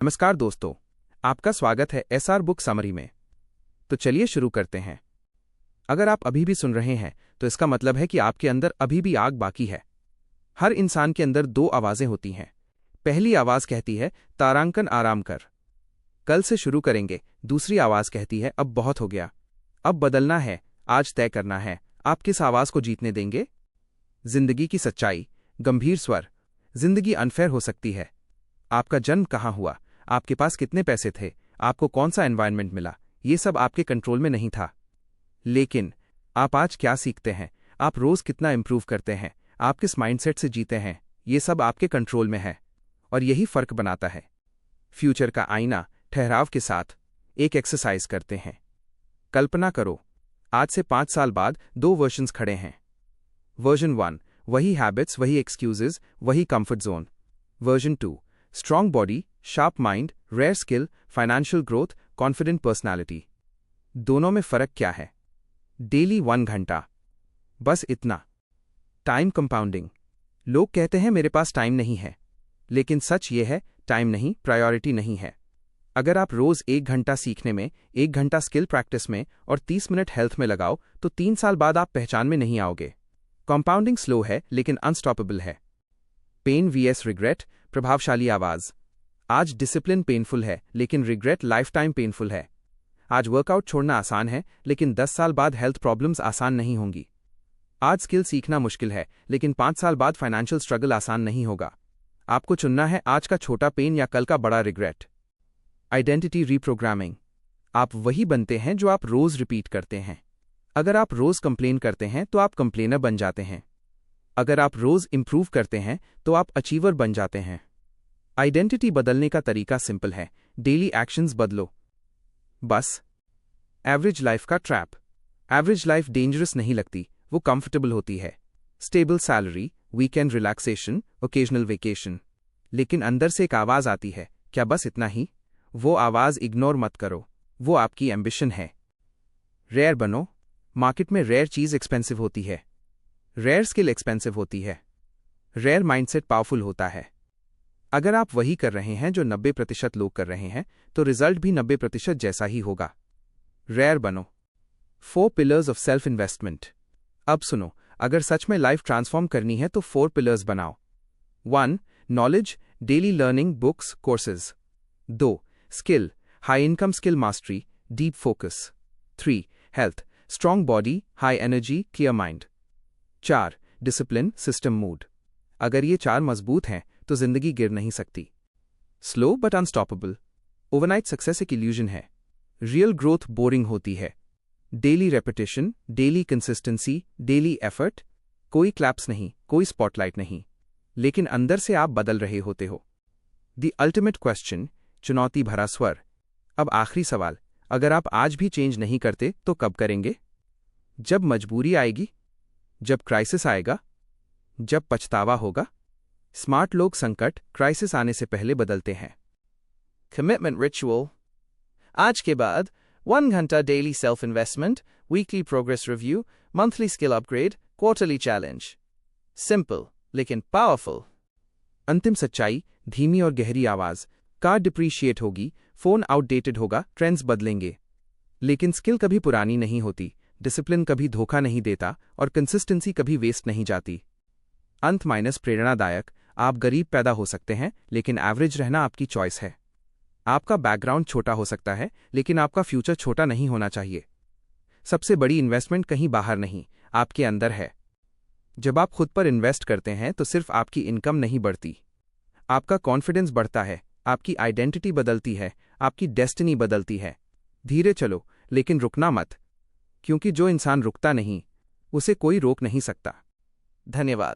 नमस्कार दोस्तों, आपका स्वागत है एसआर बुक समरी में। तो चलिए शुरू करते हैं। अगर आप अभी भी सुन रहे हैं तो इसका मतलब है कि आपके अंदर अभी भी आग बाकी है। हर इंसान के अंदर दो आवाजें होती हैं। पहली आवाज कहती है तारांकन आराम कर, कल से शुरू करेंगे। दूसरी आवाज कहती है अब बहुत हो गया, अब बदलना है, आज तय करना है। आप किस आवाज को जीतने देंगे? जिंदगी की सच्चाई, गंभीर स्वर। जिंदगी अनफेयर हो सकती है। आपका जन्म कहाँ हुआ, आपके पास कितने पैसे थे, आपको कौन सा एनवायरनमेंट मिला, ये सब आपके कंट्रोल में नहीं था। लेकिन आप आज क्या सीखते हैं, आप रोज कितना इंप्रूव करते हैं, आप किस माइंडसेट से जीते हैं, ये सब आपके कंट्रोल में है। और यही फर्क बनाता है। फ्यूचर का आईना ठहराव के साथ एक एक्सरसाइज करते हैं। कल्पना करो, आज से 5 साल बाद 2 वर्जन्स खड़े हैं। वर्जन 1 वही हैबिट्स, वही एक्सक्यूजेज, वही comfort zone. Version 2 strong body, sharp mind, rare skill, financial growth, confident personality. दोनों में फर्क क्या है? डेली 1 घंटा, बस इतना। Time compounding. लोग कहते हैं मेरे पास टाइम नहीं है, लेकिन सच ये है, टाइम नहीं, प्रायोरिटी नहीं है। अगर आप रोज 1 घंटा सीखने में, 1 घंटा स्किल प्रैक्टिस में और 30 मिनट हेल्थ में लगाओ तो 3 साल बाद आप पहचान में नहीं आओगे। कंपाउंडिंग स्लो है लेकिन अनस्टॉपेबल है। पेन वीएस रिग्रेट, प्रभावशाली आवाज। आज डिसिप्लिन पेनफुल है लेकिन रिग्रेट लाइफ टाइम पेनफुल है। आज वर्कआउट छोड़ना आसान है लेकिन 10 साल बाद हेल्थ प्रॉब्लम्स आसान नहीं होंगी। आज स्किल सीखना मुश्किल है लेकिन 5 साल बाद फाइनेंशियल स्ट्रगल आसान नहीं होगा। आपको चुनना है आज का छोटा पेन या कल का बड़ा रिग्रेट। Identity reprogramming. आप वही बनते हैं जो आप रोज रिपीट करते हैं। अगर आप रोज कंप्लेन करते हैं तो आप कंप्लेनर बन जाते हैं। अगर आप रोज इंप्रूव करते हैं तो आप अचीवर बन जाते हैं। आइडेंटिटी बदलने का तरीका सिंपल है, डेली एक्शंस बदलो। बस। एवरेज लाइफ का ट्रैप। एवरेज लाइफ डेंजरस नहीं लगती, वो कंफर्टेबल होती है। Stable salary, weekend relaxation, occasional vacation. लेकिन अंदर से एक आवाज आती है, क्या बस इतना ही? वो आवाज इग्नोर मत करो, वो आपकी एम्बिशन है। रेयर बनो। मार्केट में रेयर चीज एक्सपेंसिव होती है, रेयर स्किल एक्सपेंसिव होती है, रेयर माइंडसेट पावरफुल होता है। अगर आप वही कर रहे हैं जो 90% लोग कर रहे हैं तो रिजल्ट भी 90% जैसा ही होगा। रेयर बनो। 4 पिलर्स ऑफ सेल्फ इन्वेस्टमेंट। अब सुनो, अगर सच में लाइफ ट्रांसफॉर्म करनी है तो 4 पिलर्स बनाओ। 1 knowledge, daily learning, books, courses. 2 skill, high income skill mastery, deep focus. 3 health, strong body, high energy, clear mind. 4 discipline, system, mood. अगर ये 4 मजबूत हैं तो जिंदगी गिर नहीं सकती। Slow but unstoppable. Overnight success एक इल्यूजन है। रियल ग्रोथ बोरिंग होती है। Daily repetition, daily consistency, daily effort. कोई क्लैप्स नहीं, कोई स्पॉटलाइट नहीं, लेकिन अंदर से आप बदल रहे होते हो। द अल्टीमेट क्वेश्चन, चुनौती भरा स्वर। अब आखिरी सवाल, अगर आप आज भी चेंज नहीं करते तो कब करेंगे? जब मजबूरी आएगी, जब क्राइसिस आएगा, जब पछतावा होगा। स्मार्ट लोग संकट, क्राइसिस आने से पहले बदलते हैं। Commitment ritual. आज के बाद 1 घंटा daily self investment, weekly progress review, monthly skill upgrade, quarterly challenge. Simple लेकिन पावरफुल। अंतिम सच्चाई, धीमी और गहरी आवाज। कार डिप्रीशिएट होगी, फोन आउटडेटेड होगा, ट्रेंड्स बदलेंगे, लेकिन स्किल कभी पुरानी नहीं होती, डिसिप्लिन कभी धोखा नहीं देता और कंसिस्टेंसी कभी वेस्ट नहीं जाती। अंत माइनस प्रेरणादायक। आप गरीब पैदा हो सकते हैं लेकिन एवरेज रहना आपकी चॉइस है। आपका बैकग्राउंड छोटा हो सकता है लेकिन आपका फ्यूचर छोटा नहीं होना चाहिए। सबसे बड़ी इन्वेस्टमेंट कहीं बाहर नहीं, आपके अंदर है। जब आप खुद पर इन्वेस्ट करते हैं तो सिर्फ आपकी इनकम नहीं बढ़ती, आपका कॉन्फिडेंस बढ़ता है, आपकी आइडेंटिटी बदलती है, आपकी डेस्टिनी बदलती है। धीरे चलो लेकिन रुकना मत, क्योंकि जो इंसान रुकता नहीं उसे कोई रोक नहीं सकता। धन्यवाद।